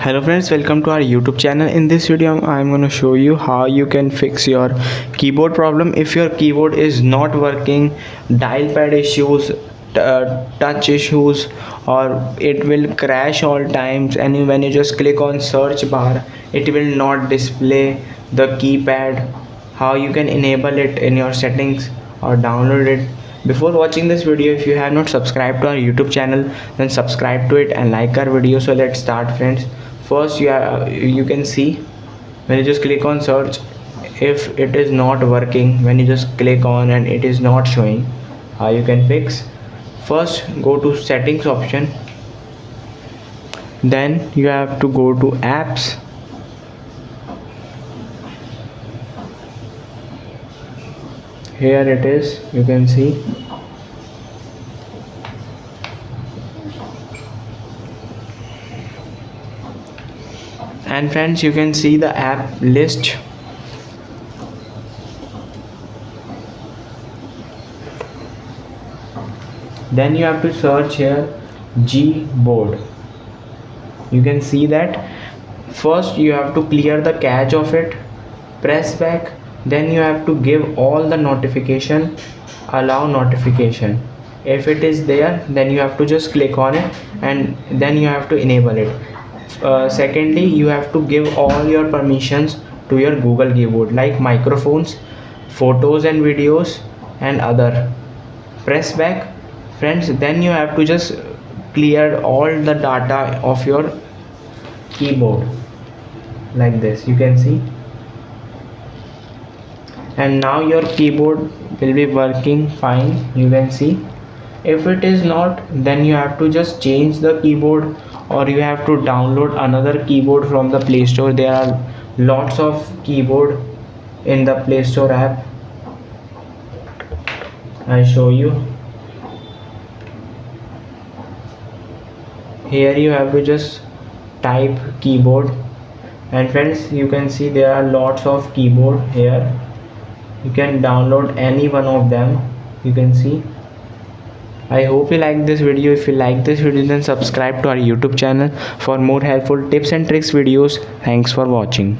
Hello friends, welcome to our YouTube channel. In this video I'm going to show you how you can fix your keyboard problem. If your keyboard is not working, dial pad issues, touch issues, or it will crash all times, and when you just click on search bar it will not display the keypad, how you can enable it in your settings or download it. Before watching this video, if you have not subscribed to our YouTube channel, then subscribe to it and like our video. So let's start friends. First you can see when you just click on search, if it is not working, when you just click on and it is not showing, how you can fix. First go to settings option, then you have to go to apps, here it is, you can see. And friends, you can see the app list. Then you have to search here Gboard. You can see that. First you have to clear the cache of it, press back, then you have to give all the notification, allow notification. If it is there, then you have to just click on it and then you have to enable it. Secondly, you have to give all your permissions to your Google keyboard, like microphones, photos and videos, and other. Press back friends, then you have to just clear all the data of your keyboard like this, you can see. And now your keyboard will be working fine, you can see. If it is not, then you have to just change the keyboard, or you have to download another keyboard from the Play Store. There are lots of keyboard in the Play Store app. I'll show you. Here you have to just type keyboard, and friends, you can see there are lots of keyboard here. You can download any one of them, you can see. I hope you like this video. If you like this video, then subscribe to our YouTube channel for more helpful tips and tricks videos. Thanks for watching.